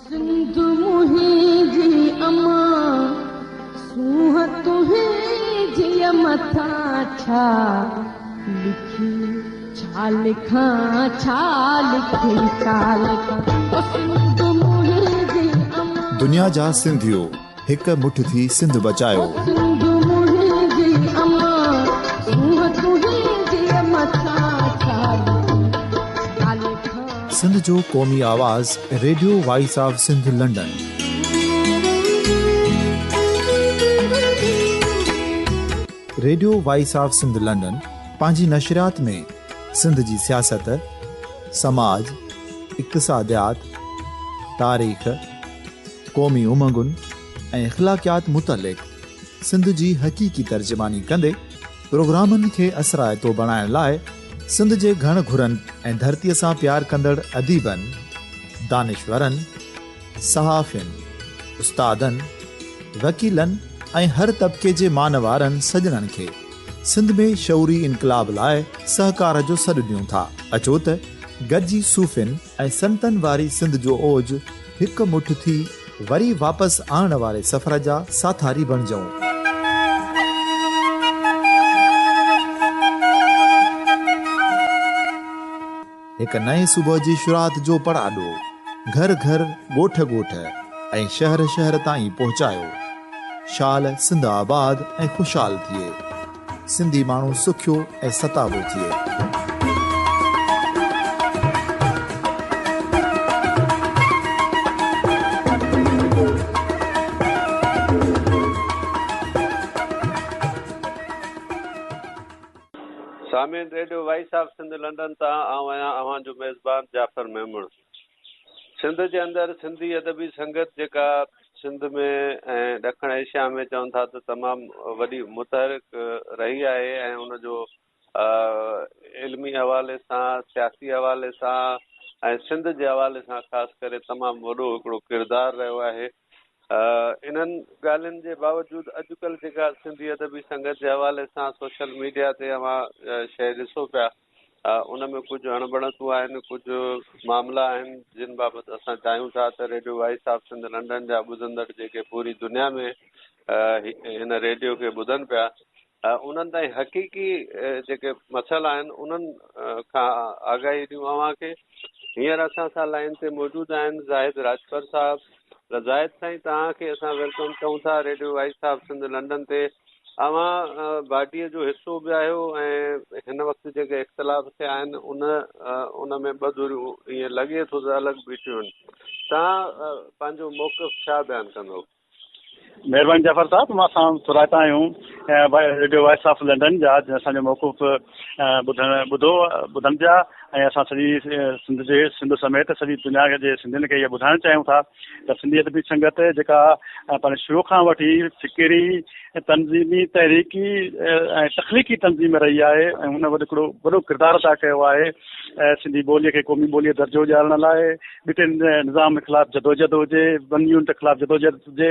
सिंध मुंहिंजी अमा सूह तुंहिंजी मथां छा लिखी छा लिखां छा लिखी छा लिखां सिंध मुंहिंजी अमा। दुनिया जा सिंधियो हिक मुठ थी सिंध बचायो। सिंध मुंहिंजी अमा सूह तुंहिंजी मथां छा लिखां। सिंध जो क़ौमी आवाज़ radio voice of Sindh London. Radio voice of Sindh London पंहिंजी नशरियात में सिंध जी सियासत, समाज, इक़्तिसादियात, तारीख़, क़ौमी उमंगुनि ऐं अख़लाक़ियात मुतलिक़ सिंध जी हक़ीक़ी तर्जुमानी कंदे प्रोग्रामनि खे असराइतो बणाइण लाइ सिंध जे घण घुरनि ऐं धरतीअ सां प्यार कंदड़ अदीबनि, दानिशवरनि, सहाफ़ियुनि, उस्तादनि, वकीलनि ऐं हर तबिके जे मानवारनि सजणनि खे सिंध में शऊरी इनक़लाब लाइ सहकार जो सॾु ॾियूं था। अचो त गॾिजी सूफ़ियुनि ऐं संतनि वारी सिंध जो ओज हिकु मुठ थी वरी वापसि आणण वारे सफ़र जा साथारी बणिजऊं। हिकु नए सुबुह जी शुरूआत जो पड़ाॾो घर घर, ॻोठ ॻोठ ऐं शहर शहर ताईं पहुचायो। शाल सिंध आबाद ऐं ख़ुशहाल थिए, सिंधी माण्हू सुखियो ऐं सताबो थिए। सामीन radio voice of Sindh London तां आवां जो मेज़बान जाफ़र मेमण। सिंध जे अंदरि सिंधी अदबी संगत जेका सिंध में ऐं ॾखण एशिया में चवनि था त तमामु वॾी मुतहरिक रही आहे ऐं उनजो इल्मी हवाले सां, सियासी हवाले सां ऐं सिंध जे हवाले सां ख़ासि करे तमामु वॾो हिकिड़ो किरदारु रहियो आहे। इन्हनि ॻाल्हियुनि जे बावजूदि अॼुकल्ह जेका सिंधी अदबी संगत जे हवाले सां सोशल मीडिया ते अवां शइ ॾिसो पिया, उन में कुझु अणबणतूं आहिनि, कुझु मामला आहिनि जिन बाबति असां चाहियूं था त radio voice of Sindh London जा ॿुधंदड़ जेके पूरी दुनिया में हिन रेडियो खे ॿुधनि पिया, उन्हनि ताईं हक़ीक़ी जेके मसइला आहिनि उन्हनि खां आगाही ॾियूं अव्हांखे। हींअर असां सां लाइन ते मौजूदु आहिनि ज़ाहिद राजपर साहिबु। ज़ाहिद साईं, तव्हांखे असां वेलकम कयूं था radio voice of Sindh London ते। अव्हां बाडीअ जो हिसो बि आहियो ऐं हिन वक़्तु जेके इख़्तिलाफ़ थिया आहिनि उन में ॿ धुरियूं ईअं लॻे थो त अलॻि बीठियूं आहिनि। तव्हां पंहिंजो मौक़िफ़ छा बयानु कंदो? महिरबानी जाफ़र साहब, मां असां सुराता आहियूं रेडियो वॉइस ऑफ लंडन जा असांजो मौक़िफ़ ॿुधनि पिया ऐं असां सॼी सिंध समेत सॼी दुनिया जे सिंधियुनि खे इहो ॿुधाइणु चाहियूं था त सिंधी अदबी संगत जेका पंहिंजे शुरू खां वठी फ़िकिरी, तंज़ीमी, तहरीकी ऐं तख़लीक़ी तंज़ीम रही आहे ऐं हुन वटि हिकिड़ो वॾो किरदारु अदा कयो आहे सिंधी ॿोलीअ खे क़ौमी ॿोलीअ दर्जो ॾियारण लाइ। ॿिटिन निज़ाम ख़िलाफ़ु जदोजहद हुजे, वन यूनिट ख़िलाफ़ु जदोजहद हुजे,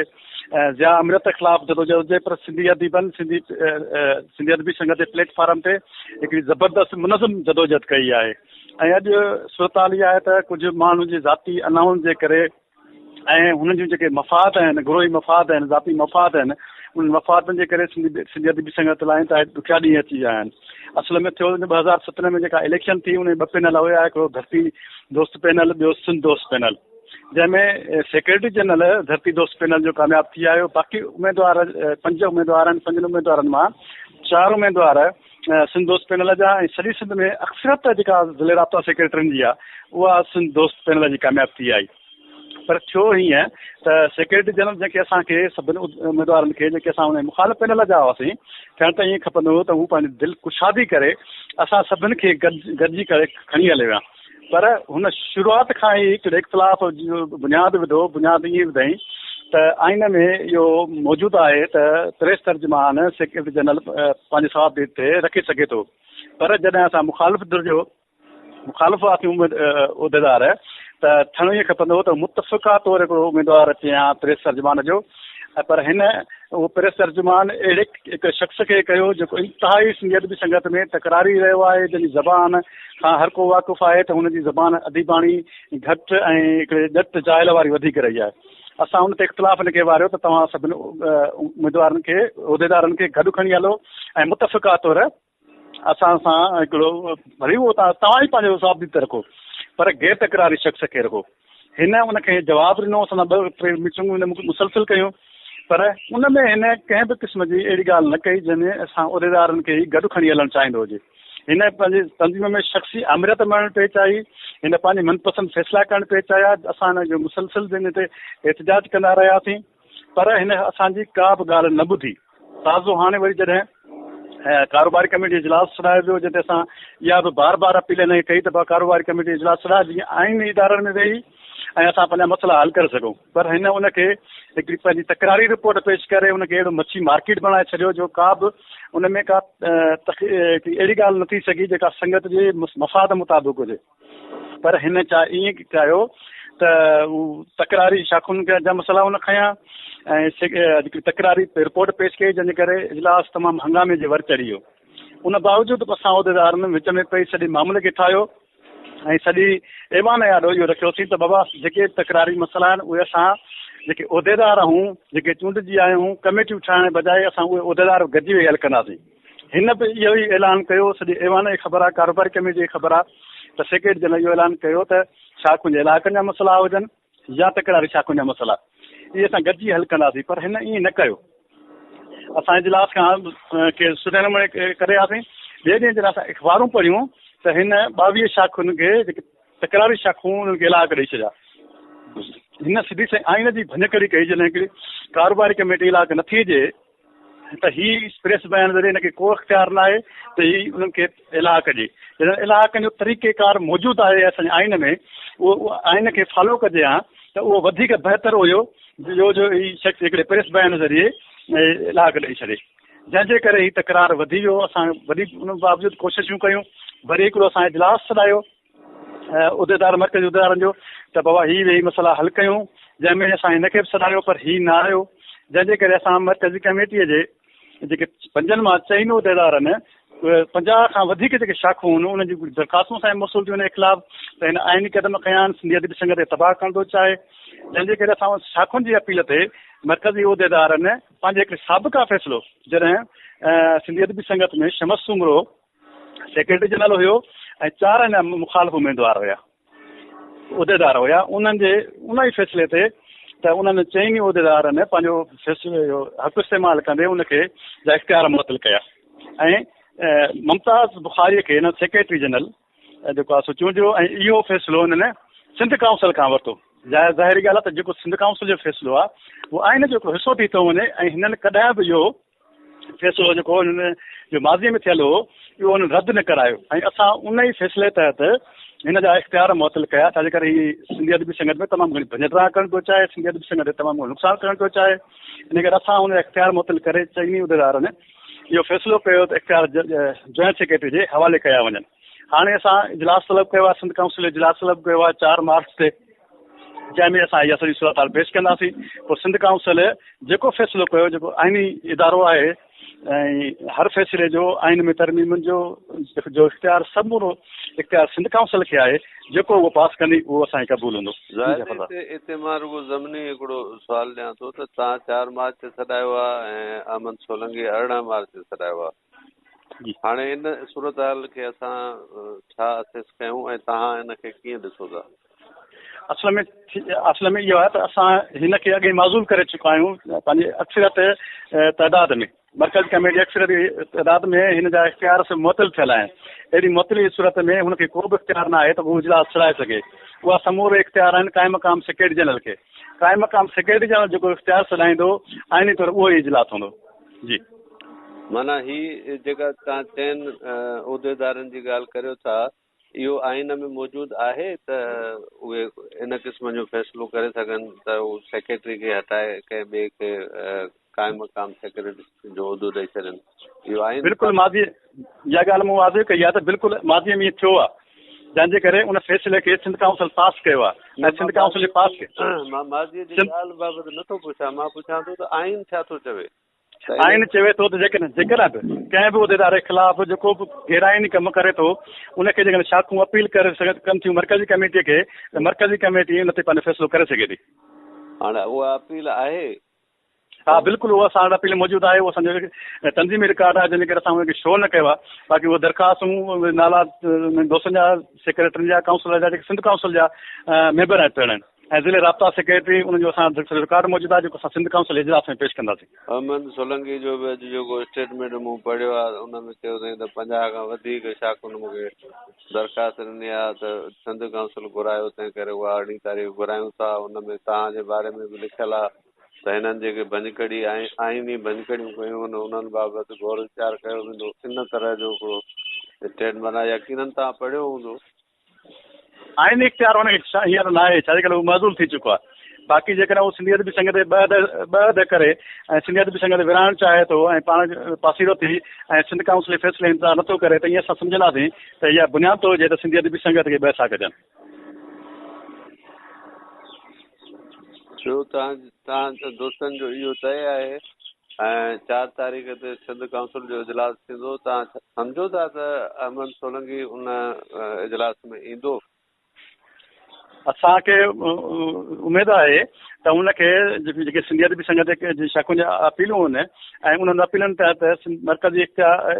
ज़िया अमृत ख़िलाफ़ु जदोजहद हुजे, पर सिंधी अदीबनि सिंधी अदबी संगत जे प्लेटफॉर्म ते हिकिड़ी ज़बरदस्त मुनज़म जदोजहद कई आहे। ऐं अॼु सूरत इहा आहे त कुझु माण्हुनि जे ज़ाती अनाउनि जे करे ऐं हुननि जूं जेके मफ़ाद आहिनि, गुरोही मफ़ाद आहिनि, ज़ाती मफ़ाद आहिनि, उन मफ़ादनि जे करे सिंधी अदबी संगत लाइ त ॾुखिया ॾींहं अची विया आहिनि। असल में थियो 2017 में जेका इलेक्शन थी उन 2 पैनल हुया, हिकिड़ो धरती दोस्त पैनल, ॿियो सिंध दोस्त पैनल, जंहिंमें सेक्रेटरी जनरल धरती दोस्त पैनल जो कामयाबु थी आयो। बाक़ी उम्मीदवार 5 उम्मीदवार आहिनि, 5 उम्मीदवारनि मां 4 उम्मीदवार सिंध दोस्त पैनल जा ऐं सॼी सिंध में अक्सरियत जेका ज़िले राब्ता सेक्रेटरियुनि जी आहे उहा सिंध दोस्त पैनल जी कामयाबु थी आई। पर थियो हीअं त सेक्रेटरी जनरल जेके असांखे सभिनी उम्मीदवारनि खे जेके असां हुन मुखालिफ़ पैनल जा हुआसीं, थियण त ईअं खपंदो हुओ त हू पंहिंजी दिलि कुशादी करे असां सभिनि खे गॾिजी करे खणी हले विया। पर हुन शुरूआत खां ई हिकिड़े इख़्तिलाफ़ जो बुनियादु विधो। बुनियादु ईअं विधाई त आइन में इहो मौजूदु आहे त 63 तर्जुमान सेक्रेटरी जनरल पंहिंजे सवाब ते रखी सघे थो। पर जॾहिं असां मुखालिफ़ हुआसीं उहिदेदार त थियणो ईअं खपंदो हो त मुतफ़िक़ा तौरु हिकिड़ो उम्मीदवार अचे हा 63 तर्जुमान जो। पर हिन उहो प्रेस तर्जुमान अहिड़े हिकु शख़्स खे कयो जेको इंतिहाई सिंधियत जी संगत में तकरारी रहियो आहे, जंहिंजी ज़बान खां हर को वाक़ुफ़ु आहे त हुनजी ज़बान अदीबाणी घटि ऐं हिकिड़े ॼट जाइल वारी वधीक रही आहे। असां हुन ते इख़्तिलाफ़ न कयो वारियो त तव्हां सभिनी उम्मीदवारनि खे उहिदेदारनि खे गॾु खणी हलो ऐं मुतफ़िक़ा तौर असां सां हिकिड़ो भली उहो तव्हां ई पंहिंजो साबित रखो, पर गैर तकरारी शख़्स खे रखो। हिन उनखे जवाबु ॾिनो, असां 2-3 मीटिंगूं हिन मुसलसिल कयूं, पर उन में हिन कंहिं बि क़िस्म जी अहिड़ी ॻाल्हि न कई जंहिंमें असां उहिदेदारनि खे ई गॾु खणी हलणु चाहींदो हुजे। हिन पंहिंजी तंज़ीम में शख़्सी अहमियत मिलणु पिए चाहिए, हिन पंहिंजी मनपसंदि फ़ैसिला करणु पिए चाहिया। असां हिन जो मुसलसिल हिन ते एहतिजाज कंदा रहियासीं, पर हिन असांजी का बि ॻाल्हि न ॿुधी। ताज़ो हाणे वरी जॾहिं कारोबारी कमेटी इजलास छॾायो वियो, जिते असां इहा बि बार बार अपील न कई त कारोबारी कमेटी इजलास छॾाए जीअं आइन इदारनि में वेही ऐं असां पंहिंजा मसइला हल करे सघूं, पर हिन उनखे हिकिड़ी पंहिंजी तकरारी रिपोर्ट पेश करे उनखे अहिड़ो मच्छी मार्केट बणाए छॾियो जो का बि उन में का अहिड़ी ॻाल्हि न थी सघी जेका संगत जे मफ़ाद मुताबिक़ हुजे। पर हिन ईअं कयो त हू तकरारी शाखुनि जा मसइला उन खयां ऐं हिकिड़ी तकरारी रिपोर्ट पेश कई, जंहिंजे करे इजलास तमामु हंगामे जे वर चढ़ी वियो। उन बावजूदि असां उहिदेदारनि विच में पेई सॼे मामले खे ठाहियो ऐं सॼी ऐवान यादो इहो रखियोसीं त बाबा जेके तकरारी मसइला आहिनि उहे असां जेके उहिदेदार आहियूं, जेके चूंडजी आया आहियूं, कमेटियूं ठाहिण बजाए असां उहे उहिदेदार गॾिजी वेही हल कंदासीं। हिन बि इहो ई ऐलान कयो, सॼी ऐवान जी ख़बर आहे, कारोबारी कमेटी जी ख़बर आहे त सेक्रेटरी जनरल इहो ऐलान कयो त शाखुनि जे इलाइक़नि जा मसइला हुजनि या तकरारी शाखुनि जा मसइला, इहे असां गॾिजी हल कंदासीं। पर हिन ईअं न कयो। असां इजलास खां के सुठे नमूने करे आयासीं। ॿिए ॾींहं जॾहिं असां अख़बारूं पढ़ियूं त हिन 22 शाखुनि खे जेके तकरारी शाखूं उन्हनि खे इलाइक़ ॾेई छॾिया। हिन सिधी से आइन जी भञकड़ी कई, जॾहिं हिकिड़ी कारोबारी कमेटी इलाइक़ नथी हुजे त हीअ प्रेस बयान ज़रिए हिनखे को इख़्तियार न आहे त हीअ उन्हनि खे इलाइक़ ॾे। जॾहिं इलाइक़नि जो तरीक़ेकार मौजूदु आहे असांजे आइन में, उहो आइन खे फॉलो कजे हा त उहो वधीक बहितर हुयो जो हीअ शख़्स हिकिड़े प्रेस बयान ज़रिए इलाइक़ ॾेई छॾे, जंहिंजे करे हीअ तकरार वधी वियो। असां वरी उन बावजूदि कोशिशूं कयूं, वरी हिकिड़ो असां इजलास छॾायो उहिदेदार मर्कज़ी उहिदेदारनि जो त बाबा हीअ वेही मसइला हल कयूं, जंहिंमें असां हिनखे बि छॾायो पर हीअ न आयो, जंहिंजे करे असां मर्कज़ी कमेटीअ जे जेके 5 मां 4 उहिदेदारनि 50 खां वधीक जेके शाखूं आहिनि उन्हनि जी दरख़्वास्तूं असांजे मौसूल थियूं, हुन जे ख़िलाफ़ त हिन आइनी क़दम खयां आहिनि, सिंधियत जी संगत खे तबाह करणु थो चाहे, जंहिंजे करे असां शाखुनि जी अपील ते मर्कज़ी उहिदेदारनि पंहिंजे हिकिड़े साबिक़ा फ़ैसिलो, जॾहिं सिंधियत जी संगत में शमस सुमरो सेक्रेटरी जनरल हुयो ऐं 4 हिन मुखालिफ़ उम्मीदवार हुया, उहिदेदार हुया, उन्हनि जे उन ई फ़ैसिले ते त उन्हनि 4 उहिदेदारनि पंहिंजो फ़ैसिले जो हक़ इस्तेमालु कंदे उनखे जा इख़्तियार मुअतल कया ऐं मुमताज़ बुखारीअ खे हिन सेक्रेटरी जनरल जेको आहे सो चूंडियो ऐं इहो फ़ैसिलो हिननि सिंध काउंसिल खां वरितो। ज़ाहिरी ॻाल्हि आहे त जेको सिंध काउंसिल जो फ़ैसिलो आहे उहो आइन जो हिकिड़ो हिसो थी थो वञे ऐं हिननि कॾहिं बि इहो फ़ैसिलो जेको हिन जो माज़ीअ में थियल हो इहो हुन रद्द न करायो ऐं असां उन ई फ़ैसिले तहत हिन जा इख़्तियार मुअतल कया, छाजे करे हीअ सिंधियत जी संगत में तमामु घणी भञटरा करणु थो चाहे, सिंधियत जी संगत तमामु घणो नुक़सानु करणु थो चाहे, इन करे असां हुन जा इख़्तियार मुअतल करे 4 उहिदेदारनि इहो फ़ैसिलो कयो त इख़्तियार जॉइंट सेक्रेटरी जे हवाले कया वञनि। हाणे असां इजलास तलब कयो आहे, सिंध काउंसिल इजलास तलब कयो आहे 4 मार्च ते, जंहिंमें असां इहा सॼी सूरत हाल पेश कंदासीं। पोइ सिंध काउंसिल जेको फ़ैसिलो कयो, जेको आइनी इदारो आहे ऐं हर फ़ैसिले जो आइन में तरमीमुनि जो इख़्तियार समूरो इख़्तियार सिंध काउंसिल खे आहे, जेको उहो पास कंदी उहो असांखे क़बूल हूंदो। हिते मां रुगो ज़मीनी हिकिड़ो सुवाल ॾियां थो त तव्हां 4 मार्च ते छॾायो आहे ऐं अहमद सोलंकी 18 मार्च ते छॾायो आहे। हाणे इन सूरत हाल खे असां छा असेस कयूं ऐं तव्हां हिनखे कीअं ॾिसो था? असल में इहो आहे त असां हिनखे अॻे माज़ूल करे चुका आहियूं पंहिंजे अक्सरियत तइदाद में, मर्कज़ कमेटी अक्सरियत तइदाद में हिन जा इख़्तियार से मुअतल थियल आहिनि। अहिड़ी मुअतली सूरत में हुनखे को बि इख़्तियार न आहे त उहो इजलास छॾाए सघे। उहा समूरे इख़्तियार आहिनि क़ाइम मक़ाम सेक्रेटरी जनरल खे। क़ाइम मक़ाम सेक्रेटरी जनरल जेको इख़्तियार छॾाईंदो आइनी तौरु उहो ई इजलास हूंदो। जी, माना ही जेका तव्हां 4 उहिदेदारनि जी ॻाल्हि करियो था, इहो आइन में मौजूदु आहे त उहे इन क़िस्म जो फ़ैसिलो करे सघनि त उहो सेक्रेटरी खे हटाए कंहिं ॿिए खे क़ाइम मक़ाम सेक्रेटरी जो उहिदो ॾेई छॾनि? इहो आहे बिल्कुलु माज़ी इहा ॻाल्हि मूं वाज़िब कई आहे त बिल्कुलु माज़ीअ में थियो आहे जंहिंजे करे उन फैसले खे सिंध काउंसिल पास कयो आहे ऐं सिंध काउंसिल पास मां माज़ीअ जी ॻाल्हि बाबति नथो पुछां, मां पुछां थो त आइन छा थो चवे? आइन चवे थो त जेकॾहिं कंहिं बि उहिदेदार जे ख़िलाफ़ जेको बि गैरआइनी कमु करे थो उनखे जेकॾहिं शाखूं अपील करे कनि थियूं मर्कज़ी कमेटीअ खे त मर्कज़ी कमेटी उन ते पंहिंजो फ़ैसिलो करे सघे थी। हाणे उहा अपील आहे? हा बिल्कुलु, उहो असां वटि अपील मौजूदु आहे, उहो असांजो तंज़ीमी रिकॉर्ड आहे, जंहिंजे करे असां उनखे शो न कयो आहे। बाक़ी उहे दरख़्वास्तूं नाला दोस्तनि जा, सेक्रेटरी जा, काउंसिलर जा, जेके सिंध काउंसिल जा मेंबर आहिनि पिणु ऐं ज़िले राब्ता सेक्रेटरी उनजो असां रिकॉर्ड मौजूदु आहे जेको असां सिंध काउंसिल इजलास में पेश कंदासीं। अमन सोलंकी जो बि अॼु जेको स्टेटमेंट मूं पढ़ियो आहे उन में चयो अथई त 50 खां वधीक शाखुनि मूंखे दरख़्वास्त ॾिनी आहे त सिंध काउंसिल घुरायो, तंहिं करे उहा 18 तारीख़ घुरायूं था। उन में तव्हांजे बारे में बि लिखियलु आहे त हिननि जेके भञकड़ी आइनी भञकड़ियूं कयूं आहिनि उन्हनि बाबति गौर वीचार कयो वेंदो। इन तरह जो हिकिड़ो स्टेटमेंट माना यकीनन तव्हां पढ़ियो हूंदो। आइनी इख्तियार हुनखे हींअर न आहे, छाजे करे उहो मज़ूल थी चुको आहे। बाक़ी जेकॾहिं उहो सिंधियत बि संगत ॿ अद करे ऐं सिंधियत बि संगत विराइणु चाहे थो ऐं पाण पासीरो थी ऐं सिंध काउंसिल फ़ैसिले इंतज़ारु नथो करे त ईअं असां सम्झंदासीं त इहा बुनियाद थो हुजे त सिंधियत बि संगत खे ॿ सां कजनि। ॿियो तव्हां दोस्तनि जो इहो तय आहे ऐं 4 तारीख़ ते सिंध काउंसिल जो इजलास थींदो, तव्हां सम्झो था त अमन सोलंकी उन इजलास में ईंदो? असांखे उमेद आहे त उनखे जेके सिंधियत बि संगत जी शाखुनि जा अपीलूं आहिनि ऐं उन्हनि अपीलनि तहत मर्कज़ी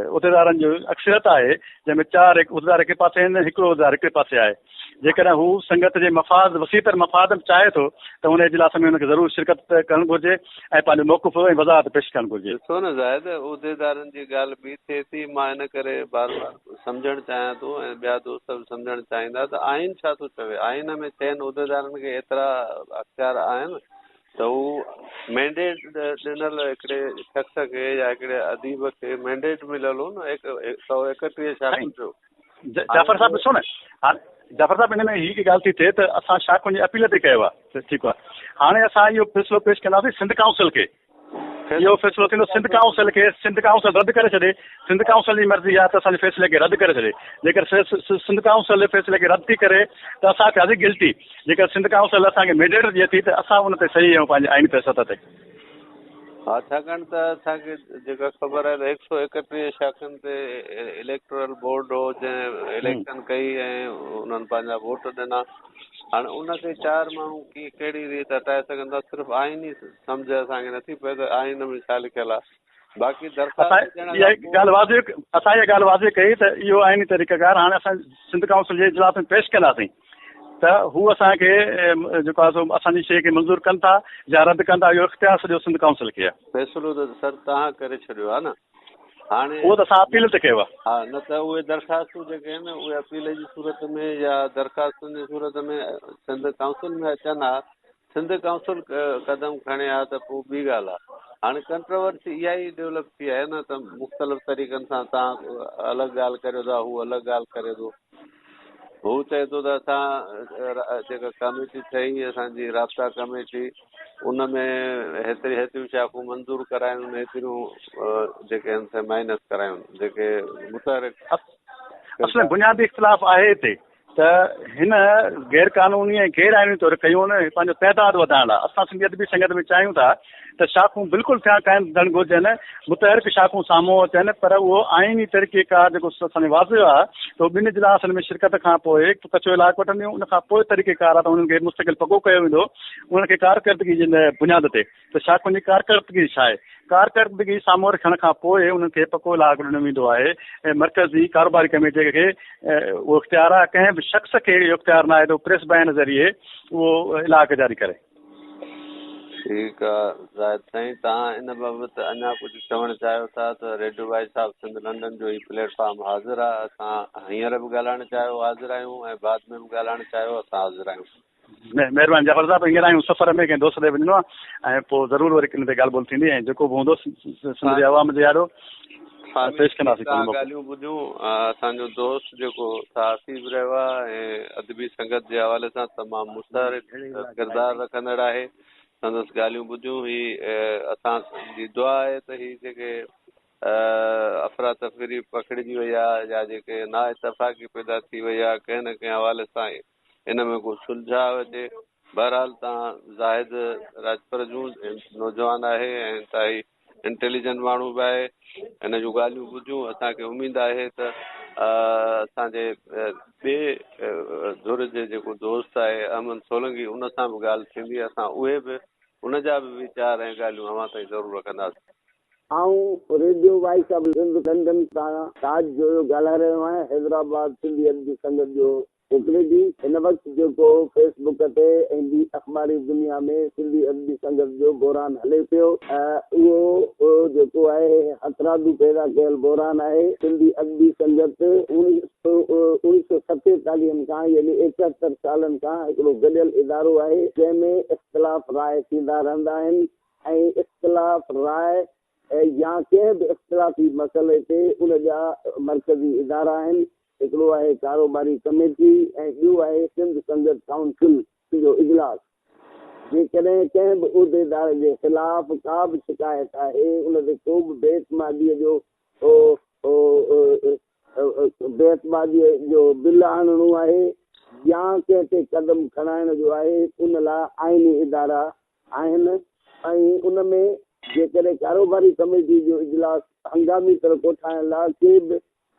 उहिदेदारनि जो अक्सरियत आहे, जंहिंमें 4 उहिदेदार हिकु पासे आहिनि, हिकिड़ो उहिदेदार हिकु पासे आहे। जेकॾहिं हू संगत जे मफ़ाद वसीतर मफ़ाद चाहे थो त उन इजलास में हुनखे ज़रूरु शिरकत करणु घुरिजे ऐं पंहिंजो मौक़ुफ़ ऐं वज़ाहत पेश करणु घुरिजे। ॾिसो न ज़ाहिद, उहिदेदारनि जी ॻाल्हि ॿी थिए थी, मां इन करे बार बार सम्झणु चाहियां थो ऐं ॿिया दोस्त बि सम्झणु चाहींदा त आइन छा थो चवे। आइन में 10 उहिदेदारनि खे एतिरा अख़्तियार आहिनि त हू मैंडेट ॾिनल हिकिड़े शख़्स खे या हिकिड़े अदीब खे मैंडेट मिलियल हो न 131 शाखुनि जो। जाफ़र साहब ॾिसो न, हाणे जाफ़र साहब हिन में हीअ ॻाल्हि थी थिए त असां शाखुनि जी अपील ते कयो आहे, ठीकु आहे। हाणे असां इहो फ़ैसिलो पेश कंदासीं सिंध काउंसिल खे। इहो फ़ैसिलो थींदो सिंध काउंसिल खे, सिंध काउंसिल रद्द करे छॾे। सिंध काउंसिल जी मर्ज़ी आहे त असांजे फ़ैसिले खे रद्द करे छॾे। जेकर सिंध काउंसिल जे फ़ैसिले खे रद्द थी करे त असांखे अॼु गिल्टी, जेकर सिंध काउंसिल असांखे मैंडेट ॾिए थी त असां उन ते सही आहियूं पंहिंजे आइनी फ़ैसिलत ते। हा, छाकाणि त असांखे जेका ख़बर आहे त 131 शाखुनि ते इलेक्टोरल बोर्ड हो जंहिं इलेक्शन कई ऐं उन्हनि पंहिंजा वोट ॾिना। हाणे उनखे 4 माण्हू कहिड़ी रीति हटाए सघंदा? सिर्फ़ु आइनी सम्झ असांखे नथी पए त आइन में छा लिखियलु आहे। बाक़ी दरख़्वास्त असां इहा ॻाल्हि वाज़े कई त इहो आइनी तरीक़ेकार हाणे असां सिंध काउंसिल जे इजलास में पेश कंदासीं त हू असांखे जेको आहे सो असांजी शइ खे मंज़ूर कनि था या रद्द कनि था, इहो इख्तियार सॼो सिंध काउंसिल खे आहे। फ़ैसिलो त सर तव्हां करे छॾियो आहे न। हाणे उहो त असां अपील ते कयो आहे। हा, न त उहे दरख़्वास्तूं जेके आहिनि उहे अपील जी सूरत में या दरख़्वास्तुनि जी सूरत में सिंध काउंसिल में अचनि हा। सिंध काउंसिल क़दम खणे हा त पोइ ॿी ॻाल्हि आहे। हाणे कंट्रोवर्सी इहा ई डेवलप थी आहे न त मुख़्तलिफ़ तरीक़नि सां तव्हां अलॻि ॻाल्हि करियो था, हू अलॻि ॻाल्हि करे थो। हू चए थो त असां जेका कमेटी ठही असांजी राब्ता कमेटी उन में हेतिरियूं शाखूं मंज़ूर करायूं, हेतिरियूं जेके आहिनि से माइनस करायूं, जेके मुतहरिक असल बुनियादी इख़्तिलाफ़ आहे हिते त हिन गैर क़ानूनी ऐं गैर आइनी तौरु कयूं न पंहिंजो तइदाद वधाइण लाइ। असां सिंधियत बि संगत में चाहियूं था त शाखूं बिल्कुलु काइमु थियणु घुरिजनि, मुतहरिक शाखूं साम्हूं अचनि, पर उहो आइनी तरीक़ेकार जेको असांजो वाज़ियो आहे त ॿिनि इजलासनि में शिरकत खां पोइ कचो इलाइक़ो वठंदियूं, उन खां पोइ तरीक़ेकार आहे त उन्हनि खे मुस्तक़िल पको कयो वेंदो उनखे कारकर्दगी जी बुनियाद ते। त शाखुनि जी कारकर्दगी छा आहे? कारकर्दगी साम्हूं रखण खां पोइ उन्हनि खे पको इलाइक़ो ॾिनो वेंदो आहे ऐं मर्कज़ी कारोबारी कमेटी खे उहो इख्तियार आहे, कंहिं बि शख़्स खे इहो इख्तियार न आहे त प्रेस बैन ज़रिए उहो इलाइक़ो जारी करे। ठीकु आहे ज़ाहिद साईं, तव्हां इन बाबति अञा कुझु चवणु चाहियो था त radio voice of Sindh London जो ही प्लेटफॉर्म हाज़िर आहे। असां हींअर बि ॻाल्हाइणु चाहियो हाज़िर आहियूं ऐं बाद में बि ॻाल्हाइणु चाहियो असां हाज़िर आहियूं। महिरबानी जाफ़र साहब, हींअर आहियूं सफ़र में कंहिं दोस्त ॾे वञिणो आहे ऐं पोइ ज़रूरु वरी इन ते ॻाल्हि ॿोल थींदी ऐं जेको बि हूंदो सिंध जे अवाम जे ॾाढो पेश कंदासीं। ॻाल्हियूं ॿुधियूं, असांजो दोस्त जेको सहाफ़ी बि रहियो आहे ऐं अदबी संगत जे हवाले सां तमामु मुस्तहरिक किरदारु रखंदड़ आहे। संदसि ॻाल्हियूं ॿुधियूं। ही असांजी दुआ आहे त ही जेके अफ़रा तफ़री पकड़िजी वई आहे या जेके ना इतफ़ाक़ी पैदा थी वई आहे कंहिं न कंहिं हवाले सां इन में को सुलझाव अचे। बहरहाल तव्हां ज़ाहिद राजपर जूं नौजवान आहे ऐं इंतिहाई इंटेलिजेंट माण्हू बि आहे, हिन जूं ॻाल्हियूं ॿुधियूं। असांखे उमेदु आहे त असांजे ॿिए धुर जे जेको दोस्त आहे अमन सोलंकी उन सां बि ॻाल्हि थींदी, असां उहे बि उनजा बि वीचार ऐं ॻाल्हियूं अव्हां ताईं ज़रूरु रखंदासीं। आऊं रेडियो वॉइस ऑफ लंडन सां ताज जो ॻाल्हाए रहियो आहियां, हैदराबाद सिंधी अदबी संगत जो सेक्रेटरी। हिन वक़्तु जेको फेसबुक ते ऐं ॿी अख़बारी दुनिया में सिंधी अदबी संगत जो बहरान हले पियो, उहो जेको आहे हथरादू पैदा कयल बहरान आहे। सिंधी अदबी संगत 1947 खां यानी 71 सालनि खां हिकिड़ो गॾियल इदारो आहे जंहिंमें इख़्तिलाफ़ राय थींदा रहंदा आहिनि ऐं इख़्तिलाफ़ राय या कंहिं बि इख़्तिलाफ़ी मसइले ते उनजा मर्कज़ी इदारा आहिनि। हिकिड़ो आहे कारोबारी कमेटी ऐं ॿियो आहे सिंध संगत काउंसिल जो इजलास। जेकॾहिं कंहिं बि उहिदेदार जे ख़िलाफ़ का बि शिकायत आहे, उन ते को बि बेतमादीअ जो बिल आणणो आहे या कंहिं ते कदम खणाइण जो आहे, उन लाइ आइनी इदारा आहिनि। ऐं उन में जेकॾहिं कारोबारी कमेटी जो इजलास हंगामी तरक़ो ठाहिण लाइ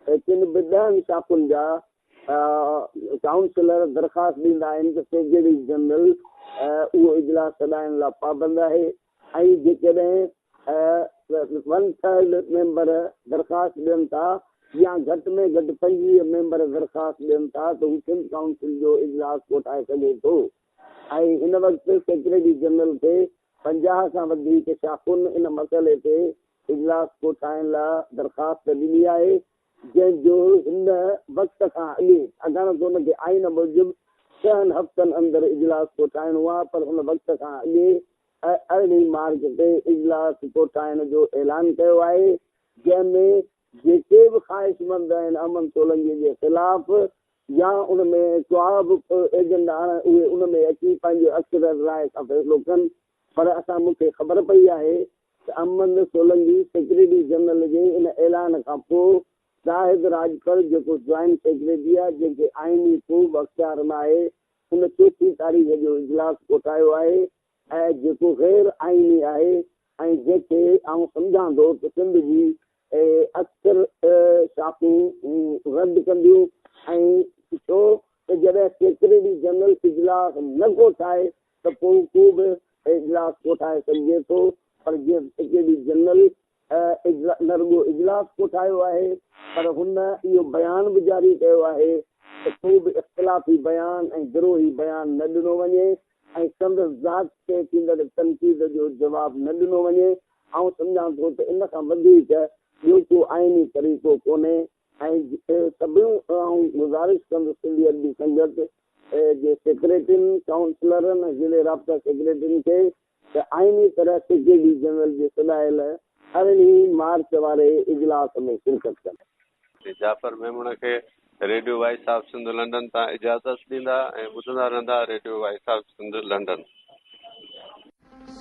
किन बि 10 शाखुनि जा काउंसिलर दरख़्वास्त ॾींदा आहिनि त सेक्रेटरी जनरल उहो इजलास सॾाइण लाइ पाबंद आहे। ऐं जेकॾहिं 1/3 मेंबर दरख़्वास्त ॾियनि था या घटि में घटि 25 मेंबर दरख़्वास्त ॾियनि था त हू सिंध काउंसिल जो इजलास कोठाए सघे थो। ऐं हिन वक़्तु सेक्रेटरी जनरल खे 50 खां वधीक शाखुनि इन मसइले ते इजलास कोठाइण लाइ दरख़्वास्त ॾिनी आहे, जंहिंजो हिन वक़्त खां अॻे अगरि त हुनखे आइन मूजिबि 6 हफ़्तनि अंदरि इजलास कोठाइणो आहे, पर हुन वक़्त खां अॻे 18 मार्च ते इजलास कोठाइण जो ऐलान कयो आहे, जंहिंमें जेके बि ख़्वाहिशमंद आहिनि अमन सोलंकी जे ख़िलाफ़ या उन में का बि एजेंडा उहे उन में अची पंहिंजे अक्सर राय सां फ़ैसिलो कनि। पर मूंखे ख़बर पई आहे त अमन सोलंकी सेक्रेटरी जनरल जे इन ऐलान खां पोइ ज़ाहिद राजपर जेको जॉइंट सेक्रेटरी आहे, जंहिंखे आइनी को बि अख़्तियार न आहे, उन 4 तारीख़ जो इजलास कोठायो आहे ऐं जेको गैर आइनी आहे ऐं जंहिंखे आउं सम्झां थो त सिंध जी अक्सर शाखूं रद्द कंदियूं। ऐं छो त जॾहिं सेक्रेटरी जनरल इजलास न कोठाए त पोइ को बि इजलास कोठाए सघिजे थो, पर जीअं सेक्रेटरी जनरल न रुॻो इजलास कोठायो आहे, पर हुन इहो बयान बि जारी कयो आहे त को बि इख़्तिलाफ़ी बयान ऐं गिरोही बयान न ॾिनो वञे ऐं संदसि ज़ात ते थींदड़ तनक़ीद जो जवाबु न ॾिनो वञे। ऐं सम्झां थो त इन खां वधीक ॿियो को आइनी तरीक़ो कोन्हे। ऐं सभिनी आऊं गुज़ारिश कंदुसि सिंधी अदबी संगत जे सेक्रेटरियुनि, काउंसलरनि, ज़िले राब्ता सेक्रेटरियुनि खे त आइनी तरह सेक्रेटरी जनरल जे सॾायल 18 मार्च वारे इजलास में शिरकत कनि। जाफ़र मेमण खे radio voice of Sindh London तां इजाज़त ॾींदा ऐं ॿुधंदा रहंदा radio voice of Sindh London.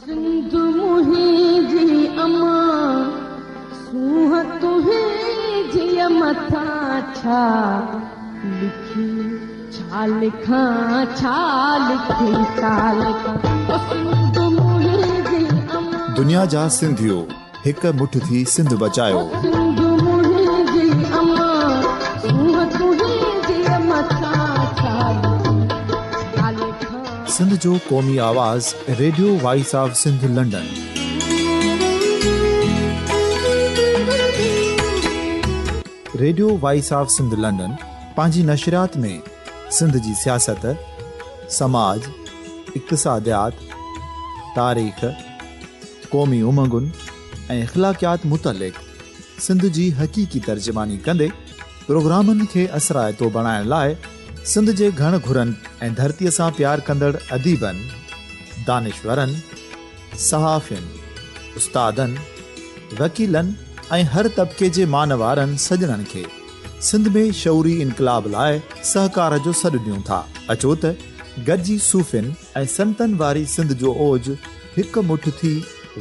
Sindh मुंहिंजी अमा सूंह तुंहिंजी मथां छा लिखी छा लिखां छा लिखी छा लिखां। सिंध मुंहिंजी अमा दुनिया जा सिंधियो हिकु मुठ थी सिंध बचायो। सिंध मुंहिंजी अमा सूंह तुंहिंजी मथां छा लिखां। सिंध जो क़ौमी आवाज़ radio voice of Sindh London. Radio voice of Sindh London पंहिंजी नशरियात में सिंध जी सियासत, समाज, इक़्तिसादियात, तारीख़, क़ौमी उमंगुनि ऐं अख़लाक़ियात मुतलिक़ सिंध जी हक़ीक़ी तर्जुमानी कंदे प्रोग्रामनि खे असराइतो बणाइण लाइ सिंध जे घण घुरनि ऐं धरतीअ सां प्यार कंदड़ अदीबनि, दानिश्वरनि, सहाफ़ियुनि, उस्तादनि, वकीलनि ऐं हर तबिके जे मानवारनि सजणनि खे सिंध में शऊरी इनक़लाब लाइ सहकार जो सॾु ॾियूं था। अचो त गॾिजी सूफ़ियुनि ऐं संतनि वारी सिंध जो ओज हिकु मुठ थी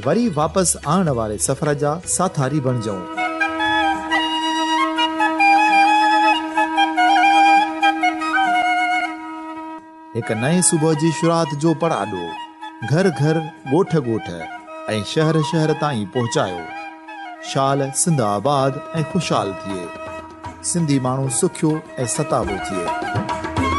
वरी वापसि आणण वारे सफ़र जा साथारी बणिजऊं। एक नए सुबह जी शुरुआत जो पड़ाडो घर घर ॻोठ ॻोठ ऐं शहर शहर ताईं पहुचायो। शाल सिंध आबाद ऐं ख़ुशहाल थिए, सिंधी माण्हू सुखियो ऐं सताबो थिए।